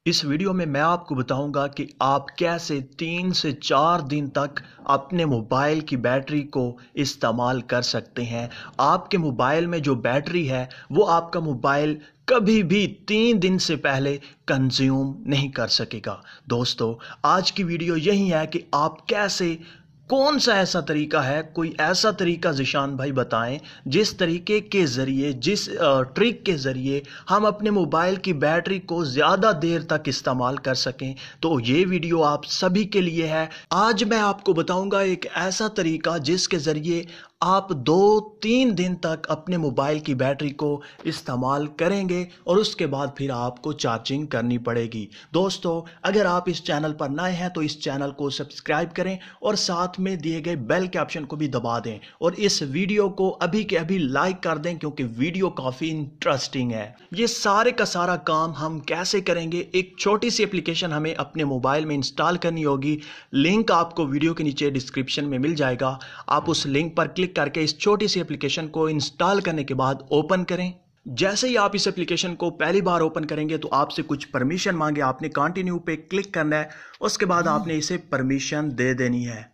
इस वीडियो में मैं आपको बताऊंगा कि आप कैसे 3 से 4 दिन तक अपने मोबाइल की बैटरी को इस्तेमाल कर सकते हैं। आपके मोबाइल में जो बैटरी है वो आपका मोबाइल कभी भी 3 दिन से पहले कंज्यूम नहीं कर सकेगा। दोस्तों, आज की वीडियो यही है कि आप कैसे, कौन सा ऐसा तरीका है, कोई ऐसा तरीका ज़ीशान भाई बताएं जिस तरीके के ज़रिए, जिस ट्रिक के ज़रिए हम अपने मोबाइल की बैटरी को ज़्यादा देर तक इस्तेमाल कर सकें। तो ये वीडियो आप सभी के लिए है। आज मैं आपको बताऊंगा एक ऐसा तरीका जिसके ज़रिए आप 2-3 दिन तक अपने मोबाइल की बैटरी को इस्तेमाल करेंगे और उसके बाद फिर आपको चार्जिंग करनी पड़ेगी। दोस्तों, अगर आप इस चैनल पर नए हैं तो इस चैनल को सब्सक्राइब करें और साथ में दिए गए बेल के ऑप्शन को भी दबा दें और इस वीडियो को अभी के अभी लाइक कर दें क्योंकि वीडियो काफ़ी इंटरेस्टिंग है। ये सारे का सारा काम हम कैसे करेंगे, एक छोटी सी एप्लीकेशन हमें अपने मोबाइल में इंस्टॉल करनी होगी। लिंक आपको वीडियो के नीचे डिस्क्रिप्शन में मिल जाएगा। आप उस लिंक पर क्लिक करके इस छोटी सी एप्लीकेशन को इंस्टॉल करने के बाद ओपन करें। जैसे ही आप इस एप्लीकेशन को पहली बार ओपन करेंगे तो आपसे कुछ परमिशन मांगे, आपने कंटिन्यू पे क्लिक करना है। उसके बाद आपने इसे परमिशन दे देनी है।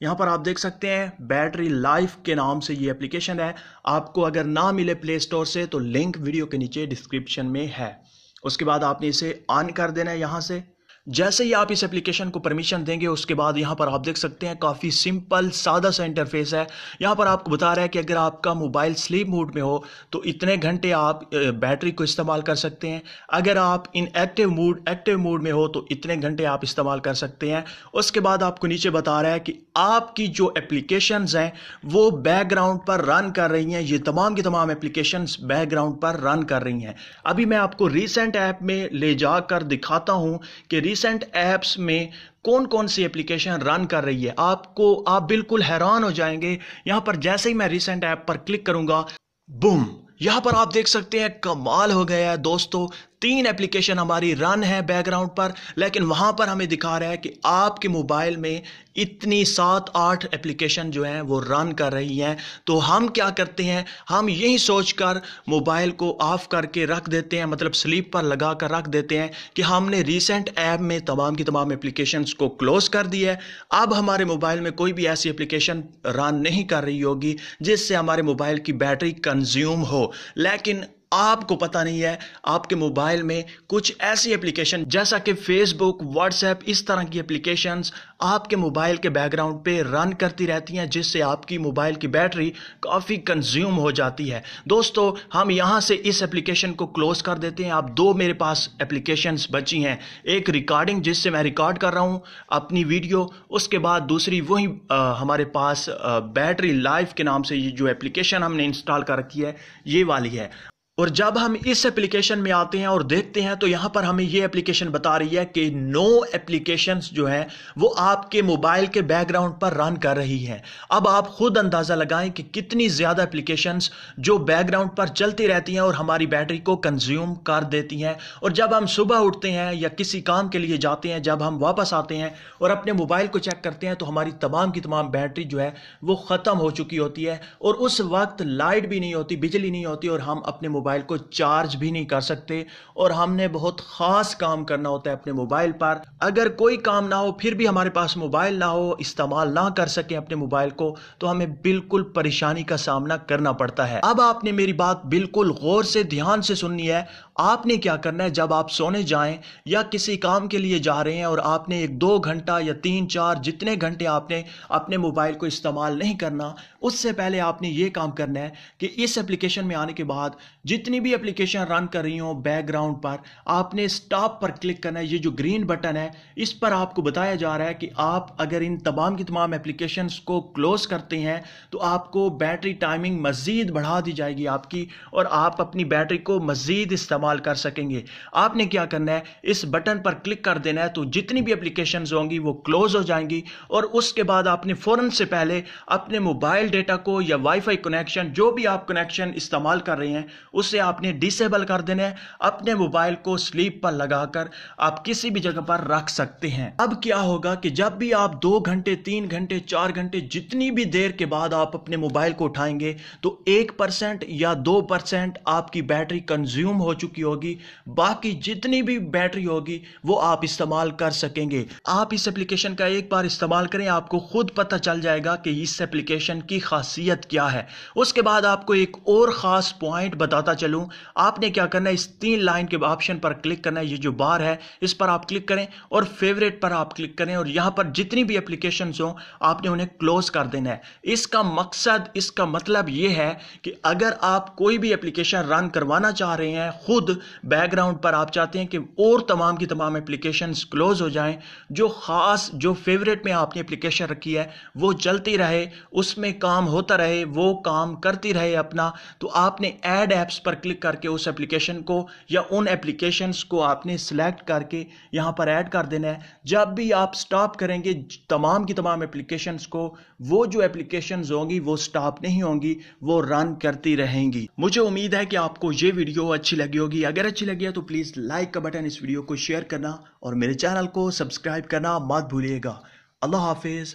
यहाँ पर आप देख सकते हैं बैटरी लाइफ के नाम से ये एप्लीकेशन है। आपको अगर ना मिले प्ले स्टोर से तो लिंक वीडियो के नीचे डिस्क्रिप्शन में है। उसके बाद आपने इसे ऑन कर देना है। यहाँ से जैसे ही आप इस एप्लीकेशन को परमिशन देंगे उसके बाद यहाँ पर आप देख सकते हैं काफ़ी सिंपल सादा सा इंटरफेस है। यहाँ पर आपको बता रहा है कि अगर आपका मोबाइल स्लीप मोड में हो तो इतने घंटे आप बैटरी को इस्तेमाल कर सकते हैं। अगर आप इन एक्टिव मोड में हो तो इतने घंटे आप इस्तेमाल कर सकते हैं। उसके बाद आपको नीचे बता रहा है कि आपकी जो एप्लीकेशंस हैं वो बैकग्राउंड पर रन कर रही हैं। ये तमाम की तमाम एप्लीकेशंस बैकग्राउंड पर रन कर रही हैं। अभी मैं आपको रीसेंट ऐप में ले जाकर दिखाता हूं कि रीसेंट ऐप्स में कौन कौन सी एप्लीकेशन रन कर रही है। आप बिल्कुल हैरान हो जाएंगे। यहां पर जैसे ही मैं रीसेंट ऐप पर क्लिक करूंगा, बूम, यहां पर आप देख सकते हैं कमाल हो गया है दोस्तों। 3 एप्लीकेशन हमारी रन है बैकग्राउंड पर, लेकिन वहां पर हमें दिखा रहा है कि आपके मोबाइल में इतनी 7-8 एप्लीकेशन जो हैं वो रन कर रही हैं। तो हम क्या करते हैं, हम यही सोचकर मोबाइल को ऑफ करके रख देते हैं, मतलब स्लीप पर लगा कर रख देते हैं कि हमने रीसेंट ऐप में तमाम की तमाम एप्लीकेशंस को क्लोज कर दिया है। अब हमारे मोबाइल में कोई भी ऐसी एप्लीकेशन रन नहीं कर रही होगी जिससे हमारे मोबाइल की बैटरी कंज्यूम हो। लेकिन आपको पता नहीं है आपके मोबाइल में कुछ ऐसी एप्लीकेशन जैसा कि फेसबुक, व्हाट्सएप, इस तरह की एप्लीकेशंस आपके मोबाइल के बैकग्राउंड पे रन करती रहती हैं जिससे आपकी मोबाइल की बैटरी काफ़ी कंज्यूम हो जाती है। दोस्तों, हम यहां से इस एप्लीकेशन को क्लोज कर देते हैं। अब 2 मेरे पास एप्लीकेशंस बची हैं। एक रिकॉर्डिंग जिससे मैं रिकॉर्ड कर रहा हूं अपनी वीडियो, उसके बाद दूसरी वही हमारे पास बैटरी लाइफ के नाम से ये जो एप्लीकेशन हमने इंस्टॉल कर रखी है ये वाली है। और जब हम इस एप्लीकेशन में आते हैं और देखते हैं तो यहां पर हमें ये एप्लीकेशन बता रही है कि 9 एप्लीकेशंस जो हैं वो आपके मोबाइल के बैकग्राउंड पर रन कर रही हैं। अब आप खुद अंदाजा लगाएं कि कितनी ज्यादा एप्लीकेशंस जो बैकग्राउंड पर चलती रहती हैं और हमारी बैटरी को कंज्यूम कर देती हैं। और जब हम सुबह उठते हैं या किसी काम के लिए जाते हैं, जब हम वापस आते हैं और अपने मोबाइल को चेक करते हैं तो हमारी तमाम की तमाम बैटरी जो है वो खत्म हो चुकी होती है और उस वक्त लाइट भी नहीं होती, बिजली नहीं होती और हम अपने मोबाइल को चार्ज भी नहीं कर सकते। और हमने बहुत खास काम करना होता है अपने मोबाइल पर। अगर कोई काम ना हो, फिर भी हमारे पास मोबाइल ना हो, इस्तेमाल ना कर सके अपने मोबाइल को, तो हमें बिल्कुल परेशानी का सामना करना पड़ता है। अब आपने मेरी बात बिल्कुल गौर से, ध्यान से सुननी है। आपने क्या करना है, जब आप सोने जाएं या किसी काम के लिए जा रहे हैं और आपने 1-2 घंटा या 3-4 जितने घंटे आपने अपने मोबाइल को इस्तेमाल नहीं करना, उससे पहले आपने ये काम करना है कि इस एप्लीकेशन में आने के बाद जितनी भी एप्लीकेशन रन कर रही हो बैकग्राउंड पर, आपने स्टॉप पर क्लिक करना है। ये जो ग्रीन बटन है इस पर आपको बताया जा रहा है कि आप अगर इन तमाम की तमाम एप्लीकेशंस को क्लोज करते हैं तो आपको बैटरी टाइमिंग मजीद बढ़ा दी जाएगी आपकी और आप अपनी बैटरी को मजीद इस्तेमाल कर सकेंगे। आपने क्या करना है, इस बटन पर क्लिक कर देना है तो जितनी भी एप्लीकेशंस होंगी वो क्लोज हो जाएंगी और उसके बाद आपने फौरन से पहले अपने मोबाइल डेटा को या वाईफाई कनेक्शन, जो भी आप कनेक्शन इस्तेमाल कर रहे हैं, उसे आपने डिसेबल कर देना है। अपने मोबाइल को स्लीप पर लगाकर आप किसी भी जगह पर रख सकते हैं। अब क्या होगा कि जब भी आप 2 घंटे, 3 घंटे, 4 घंटे, जितनी भी देर के बाद आप अपने मोबाइल को उठाएंगे तो 1% या 2% आपकी बैटरी कंज्यूम हो चुकी चुकी होगी, बाकी जितनी भी बैटरी होगी वो आप इस्तेमाल कर सकेंगे। आप इस एप्लीकेशन का एक बार इस्तेमाल करें, आपको खुद पता चल जाएगा कि इस एप्लीकेशन की खासियत क्या है। उसके बाद आपको एक और ख़ास पॉइंट बताता चलूँ, आपने क्या करना है, इस 3 लाइन के ऑप्शन पर क्लिक करना है, ये जो बार है इस पर आप क्लिक करें और फेवरेट पर आप क्लिक करें और यहाँ पर जितनी भी एप्लीकेशंस हो आपने उन्हें क्लोज कर देना है। इसका मकसद, इसका मतलब ये है कि अगर आप कोई भी एप्लीकेशन रन करवाना चाह रहे हैं खुद बैकग्राउंड पर, आप चाहते हैं कि और तमाम की तमाम एप्लीकेशंस क्लोज हो जाएं, जो खास जो फेवरेट में आपने एप्लीकेशन रखी है वो चलती रहे, उसमें काम होता रहे, वो काम करती रहे अपना, तो आपने ऐड ऐप्स पर क्लिक करके उस एप्लीकेशन को या उन एप्लीकेशंस को आपने सिलेक्ट करके यहां पर ऐड कर देना है। जब भी आप स्टॉप करेंगे तमाम की तमाम एप्लीकेशंस को, वो जो एप्लीकेशंस होंगी वो स्टॉप नहीं होंगी, वो रन करती रहेंगी। मुझे उम्मीद है कि आपको ये वीडियो अच्छी लगी होगी। अगर अच्छी लगी है तो प्लीज लाइक का बटन, इस वीडियो को शेयर करना और मेरे चैनल को सब्सक्राइब करना मत भूलिएगा। अल्लाह हाफिज।